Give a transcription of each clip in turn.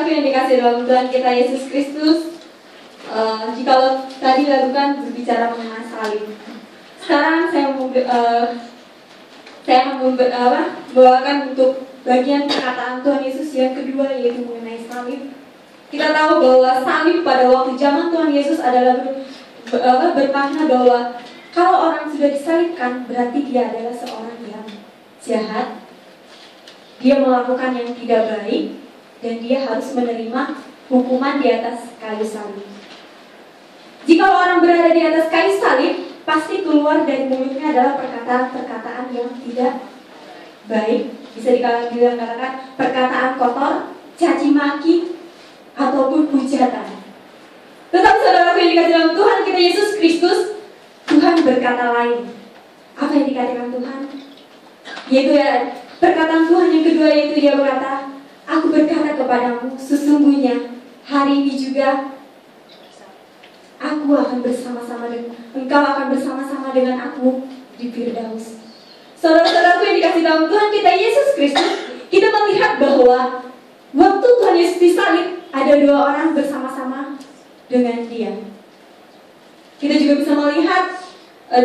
Saudara-saudaraku yang dikasihi dalam Tuhan kita Yesus Kristus, jikalau tadi lakukan berbicara mengenai salib, sekarang saya akan membawakan untuk bagian perkataan Tuhan Yesus yang kedua, yaitu mengenai salib. Kita tahu bahwa salib pada waktu zaman Tuhan Yesus adalah bermakna bahwa kalau orang sudah disalibkan, berarti dia adalah seorang yang jahat, dia melakukan yang tidak baik, dan dia harus menerima hukuman di atas kayu salib. Jika orang berada di atas kayu salib, pasti keluar dari mulutnya adalah perkataan-perkataan yang tidak baik. Bisa dikatakan perkataan kotor, caci maki, ataupun hujatan. Tetapi saudaraku yang dikasihi dalam Tuhan kita Yesus Kristus, Tuhan berkata lain. Apa yang dikatakan Tuhan? Yaitu perkataan Tuhan yang kedua, yaitu dia berkata, aku berkata kepadamu, sesungguhnya hari ini juga aku akan bersama-sama dengan engkau akan bersama-sama dengan aku di Firdaus. Saudara-saudaraku yang dikasihi dalam Tuhan kita Yesus Kristus, kita melihat bahwa waktu Tuhan Yesus disalib, ada dua orang bersama-sama dengan dia. Kita juga bisa melihat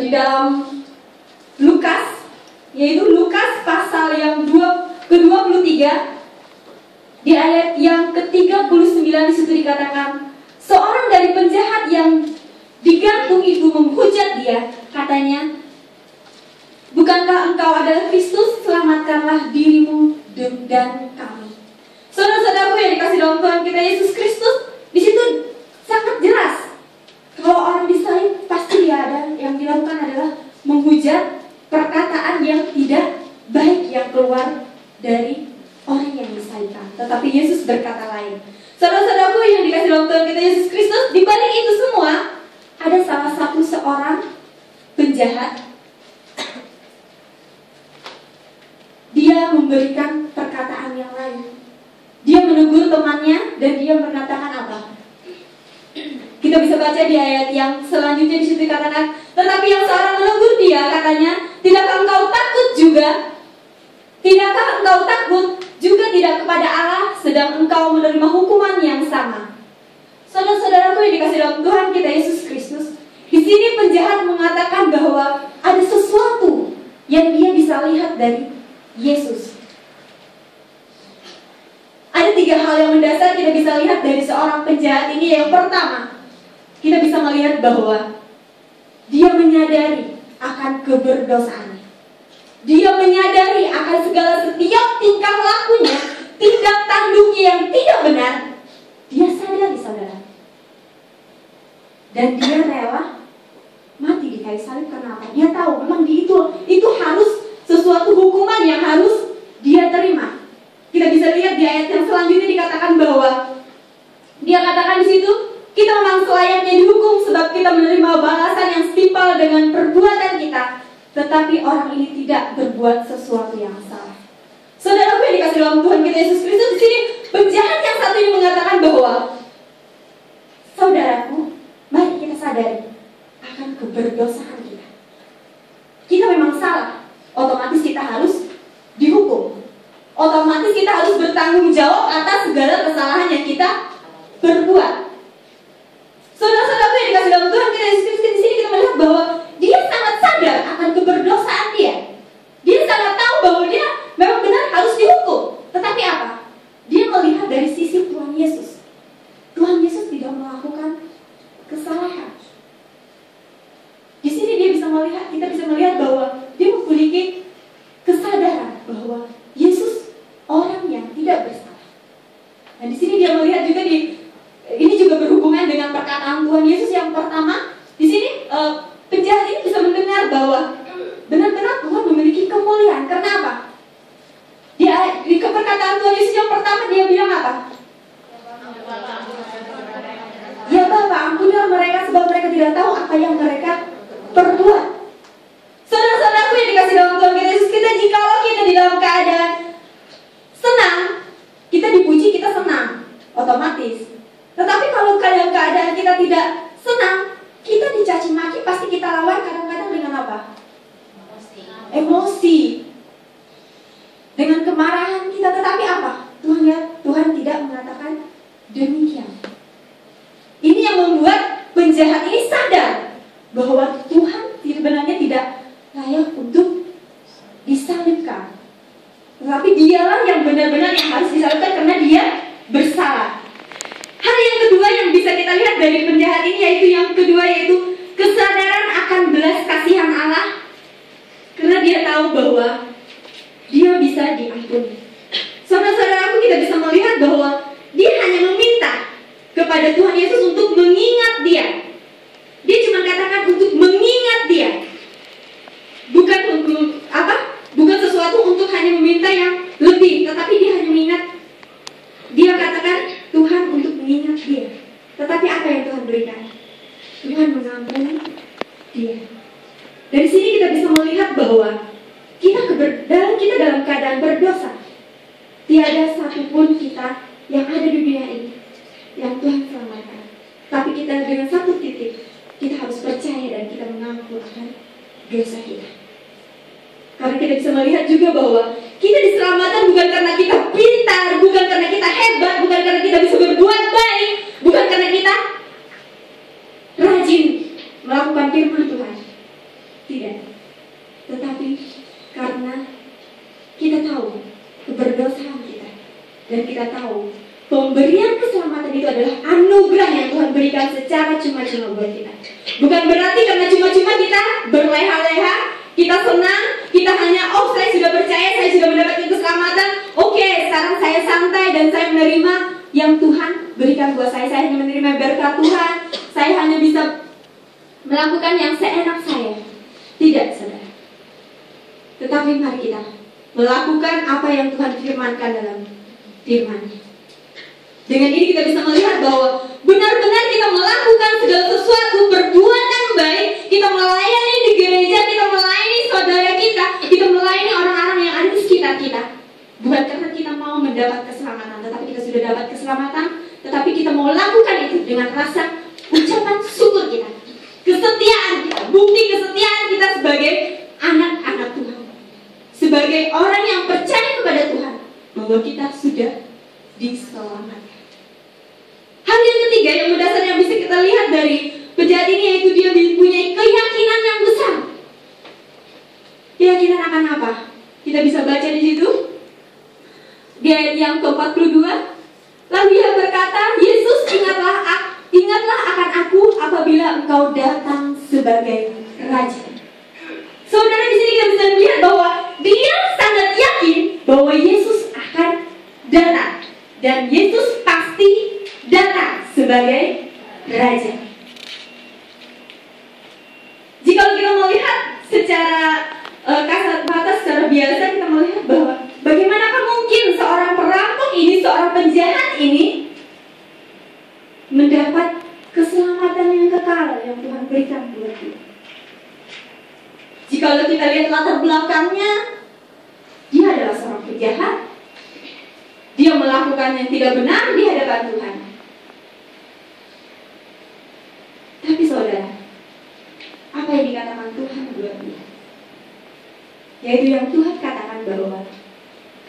di dalam Lukas, yaitu Lukas pasal yang ke-23, di ayat yang ke-39 disitu dikatakan, seorang dari penjahat yang digantung itu menghujat dia, katanya, bukankah engkau adalah Kristus? Selamatkanlah dirimu dan kami. Saudara-saudaraku yang dikasihi dalam Tuhan kita Yesus Kristus, di situ sangat jelas kalau orang disalib pasti dia ada yang dilakukan adalah menghujat, perkataan yang tidak baik yang keluar dari orang yang disalibkan. Tetapi Yesus berkata lain. Saudara-saudaraku yang dikasihi dalam Tuhan kita Yesus Kristus, di balik itu semua ada salah satu seorang penjahat. Dia memberikan perkataan yang lain. Dia menegur temannya dan dia mengatakan apa? Kita bisa baca di ayat yang selanjutnya di situ dikatakan, tetapi yang seorang menegur dia, katanya, tidakkah engkau takut juga? Tidakkah engkau takut juga tidak kepada Allah, sedang engkau menerima hukuman yang sama? Saudara-saudaraku yang dikasihi dalam Tuhan kita Yesus Kristus, di sini penjahat mengatakan bahwa ada sesuatu yang dia bisa lihat dari Yesus. Ada tiga hal yang mendasar kita bisa lihat dari seorang penjahat ini. Yang pertama, kita bisa melihat bahwa dia menyadari akan keberdosaannya. Dia menyadari akan segala setiap tingkah lakunya, tindak tanduknya yang tidak benar. Dia sadari, saudara. Dan dia rela mati di kayu salib karena apa? Dia tahu memang itu harus sesuatu hukuman yang harus dia terima. Kita bisa lihat di ayat yang selanjutnya dikatakan bahwa dia katakan di situ, kita memang selayaknya dihukum sebab kita menerima balasan yang setimpal dengan perbuatan kita, tetapi orang ini tidak berbuat sesuatu yang salah. Saudara yang dikasihi dalam Tuhan kita Yesus Kristus, di sini penjahat yang satu ini mengatakan bahwa, saudaraku, mari kita sadari akan keberdosaan kita. Kita memang salah, otomatis kita harus dihukum. Otomatis kita harus bertanggung jawab atas segala kesalahan yang kita berbuat. Saudara-saudaraku yang dikasihi dalam Tuhan kita Yesus Kristus, di sini kita melihat bahwa dia sangat sadar akan keberdosaan dia. Dia sangat tahu bahwa dia memang benar harus dihukum. Tetapi apa? Dia melihat dari sisi Tuhan Yesus. Tuhan Yesus tidak melakukan kesalahan. Di sini dia bisa melihat, kita bisa melihat bahwa dia memiliki kesadaran bahwa Yesus orang yang tidak bersalah. Dan di sini dia melihat juga ini juga berhubungan dengan perkataan Tuhan Yesus yang pertama. Di sini penjahat ini bisa mendengar bahwa benar-benar Tuhan memiliki kemuliaan. Kenapa? Di perkataan Tuhan Yesus yang pertama dia bilang apa? Ya Bapa, ampunilah mereka sebab mereka tidak tahu apa yang mereka perbuat. Saudara-saudaraku yang dikasihi dalam Tuhan kita Yesus, jikalau kita di dalam keadaan senang, kita dipuji, kita senang, otomatis. Tetapi kalau keadaan kita tidak senang, kita dicaci maki, pasti kita lawan kadang-kadang dengan apa? Emosi. Dengan kemarahan kita, tetapi apa? Tuhan tidak mengatakan demikian. Ini yang membuat penjahat ini sadar bahwa Tuhan sebenarnya tidak layak untuk disalibkan. Tetapi dialah yang benar-benar yang harus disalibkan karena dia bersalah. Hal yang kedua yang bisa kita lihat dari penjahat ini yaitu kesadaran akan belas kasihan Allah. Karena dia tahu bahwa dia bisa diampuni. Saudara-saudaraku, kita bisa melihat bahwa dia hanya meminta kepada Tuhan Yesus untuk mengingat dia. Dia cuma katakan untuk mengingat dia. Bukan sesuatu untuk hanya meminta yang lebih, tetapi dia hanya mengingat. Dia katakan Tuhan untuk mengingat dia. Tetapi apa yang Tuhan berikan? Tuhan mengampuni dia. Dari sini kita bisa melihat bahwa kita dalam keadaan berdosa. Tiada satupun kita yang ada di dunia ini yang Tuhan selamatkan. Tapi kita dengan satu titik, kita harus percaya dan kita mengaku akan dosa kita. Karena kita bisa melihat juga bahwa kita diselamatkan bukan karena kita pintar, bukan karena kita hebat, bukan karena kita bisa berbuat baik, bukan karena kita rajin melakukan firman Tuhan. Tidak. Tetapi karena kita tahu keberdosaan kita. Dan kita tahu pemberian keselamatan itu adalah anugerah yang Tuhan berikan secara cuma-cuma buat kita. Bukan berarti karena cuma-cuma kita berleha-leha, kita senang, kita hanya saya sudah percaya, saya sudah mendapatkan keselamatan. Oke, sekarang saya santai dan saya menerima yang Tuhan berikan buat saya. Saya hanya menerima berkat Tuhan. Saya hanya bisa melakukan yang seenak saya. Tidak, saudara. Tetapi mari kita melakukan apa yang Tuhan firmankan dalam firman-Nya. Dengan ini kita bisa melihat bahwa benar-benar kita melakukan segala sesuatu, perbuatan baik, kita melayani di gereja, kita melayani saudara kita melayani orang-orang yang ada di sekitar kita. Bukan karena kita mau mendapat keselamatan, tetapi kita sudah dapat keselamatan, tetapi kita mau lakukan itu dengan rasa ucapan syukur kita, kesetiaan kita, bukti kesetiaan kita sebagai anak-anak Tuhan, sebagai orang yang percaya kepada Tuhan, bahwa kita sudah diselamatkan. Hal yang ketiga yang mendasar yang bisa kita lihat dari penjahat ini yaitu dia mempunyai keyakinan yang besar. Keyakinan akan apa? Kita bisa baca di situ di ayat yang ke-42. Lalu dia berkata, Yesus, ingatlah akan aku apabila engkau datang sebagai Raja. Saudara, di sini kita bisa melihat bahwa dia sangat yakin bahwa Yesus akan datang dan Yesus pasti datang sebagai Raja. Jika kita melihat secara kasat mata, secara biasa kita melihat bahwa bagaimanakah mungkin seorang perampok ini, seorang penjahat ini mendapat keselamatan yang kekal yang Tuhan berikan buat dia. Jika kita lihat latar belakangnya, dia adalah seorang penjahat. Dia melakukan yang tidak benar di hadapan Tuhan. Tapi saudara, apa yang dikatakan Tuhan buat dia? Yaitu yang Tuhan katakan bahwa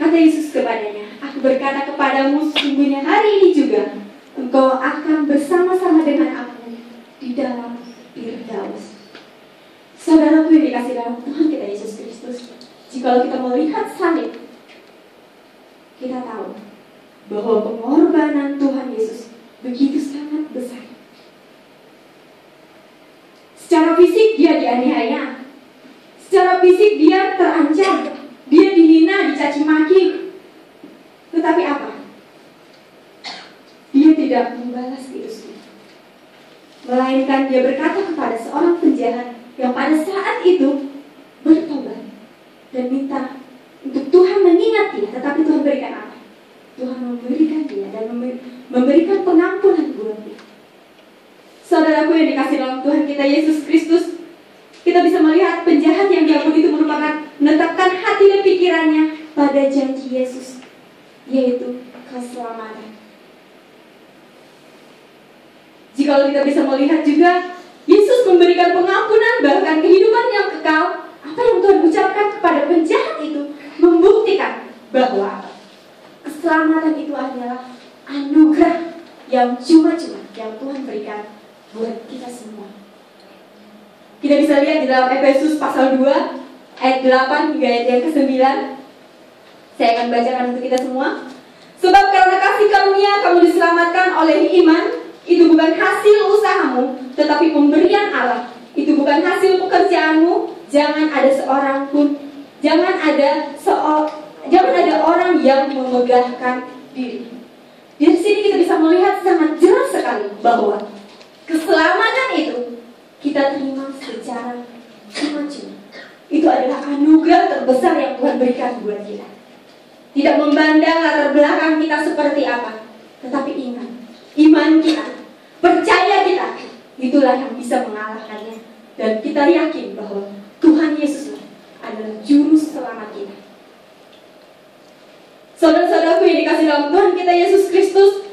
kata Yesus kepadanya, aku berkata kepadamu sesungguhnya hari ini juga engkau akan bersama-sama dengan aku di dalam Firdaus. Saudaraku yang dikasih dalam Tuhan kita Yesus Kristus, jika kita melihat salib, kita tahu bahwa pengorbanan Tuhan Yesus begitu sangat besar. Secara fisik dia dianiaya, secara fisik dia terancam, dia dihina, dicaci maki. Tetapi apa? Dia tidak membalas itu, melainkan dia berkata kepada seorang penjahat yang pada saat itu bertobat dan minta untuk Tuhan mengingat dia. Tetapi Tuhan berikan apa? Tuhan memberikan dia dan memberikan pengampunan buat dia. Saudaraku yang dikasih dalam Tuhan kita Yesus Kristus, kita bisa melihat penjahat yang diampuni itu merupakan menetapkan hati dan pikirannya pada janji Yesus, yaitu keselamatan. Jika kita bisa melihat juga, Yesus memberikan pengampunan bahkan kehidupan yang kekal. Apa yang Tuhan ucapkan kepada penjahat itu membuktikan bahwa keselamatan itu adalah anugerah yang cuma-cuma yang Tuhan berikan buat kita semua. Kita bisa lihat di dalam Efesus pasal 2 ayat 8 hingga ayat yang ke-9. Saya akan bacakan untuk kita semua. Sebab karena kasih karunia kamu diselamatkan oleh iman, itu bukan hasil usahamu, tetapi pemberian Allah. Itu bukan hasil pekerjaanmu. Jangan ada orang yang memegahkan diri. Di sini kita bisa melihat sangat jelas sekali bahwa keselamatan itu kita terima secara cuma-cuma. Itu adalah anugerah terbesar yang Tuhan berikan buat kita. Tidak memandang latar belakang kita seperti apa, tetapi iman kita, percaya kita, itulah yang bisa mengalahkannya. Dan kita yakin bahwa Tuhan Yesus adalah juru selamat kita. Saudara-saudaraku yang dikasih dalam Tuhan kita Yesus Kristus,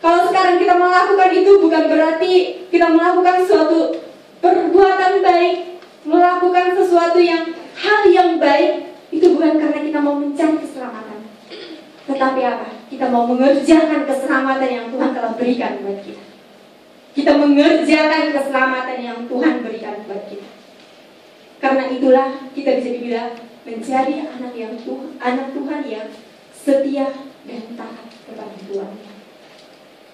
kalau sekarang kita melakukan itu bukan berarti kita melakukan suatu perbuatan baik, melakukan sesuatu hal yang baik, itu bukan karena kita mau mencari keselamatan. Tetapi apa? Kita mau mengerjakan keselamatan yang Tuhan telah berikan buat kita. Kita mengerjakan keselamatan yang Tuhan berikan buat kita. Karena itulah kita bisa dibilang menjadi anak Tuhan yang setia dan taat kepada Tuhan.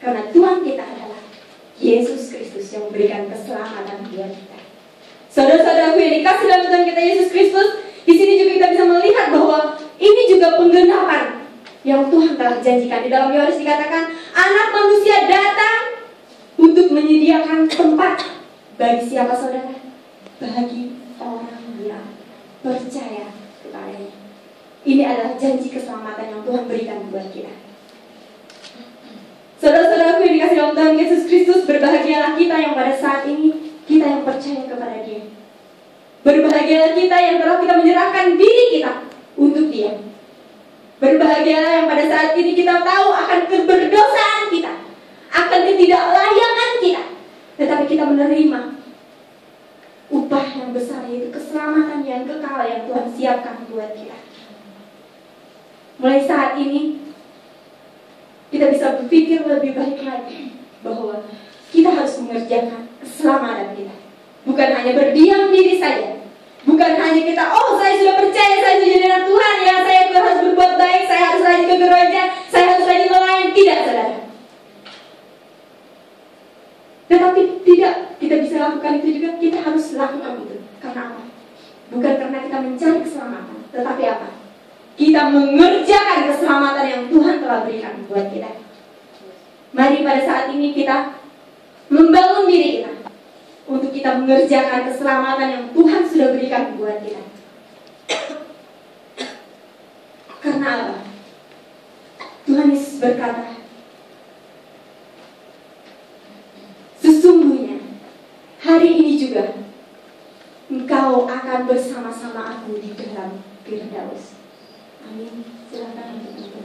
Karena Tuhan kita adalah Yesus Kristus yang memberikan keselamatan buat kita. Saudara-saudaraku yang dikasih dalam Tuhan kita Yesus Kristus, di sini juga kita bisa melihat bahwa ini juga penggenapan yang Tuhan telah janjikan. Di dalam Yohanes dikatakan, Anak Manusia datang untuk menyediakan tempat bagi siapa saudara? Bagi orang yang percaya kepadanya. Ini adalah janji keselamatan yang Tuhan berikan buat kita. Saudara-saudaraku yang dikasih dalam Tuhan Yesus Kristus, berbahagialah kita yang pada saat ini kita yang percaya kepada Dia. Berbahagialah kita yang telah kita menyerahkan diri kita untuk Dia. Berbahagialah yang pada saat ini kita tahu akan keberdosaan kita, akan ketidaklayakan kita, tetapi kita menerima upah yang besar, yaitu keselamatan yang kekal yang Tuhan siapkan buat kita. Mulai saat ini kita bisa berpikir lebih baik lagi bahwa kita harus mengerjakan keselamatan kita. Bukan hanya berdiam diri saja. Bukan hanya kita, saya sudah percaya, saya sudah jadi anak Tuhan, ya saya harus berbuat baik, saya harus rajin ke gereja, saya harus rajin melayani. Tidak, saudara. Tetapi tidak, kita bisa lakukan itu juga, kita harus lakukan itu. Karena apa? Bukan karena kita mencari keselamatan, tetapi apa? Kita mengerjakan keselamatan yang Tuhan telah berikan buat kita. Mari pada saat ini kita membangun diri kita untuk kita mengerjakan keselamatan yang Tuhan sudah berikan buat kita. Karena apa? Tuhan Yesus berkata, sesungguhnya hari ini juga engkau akan bersama-sama aku di dalam Firdaus. Amin. Silakan untuk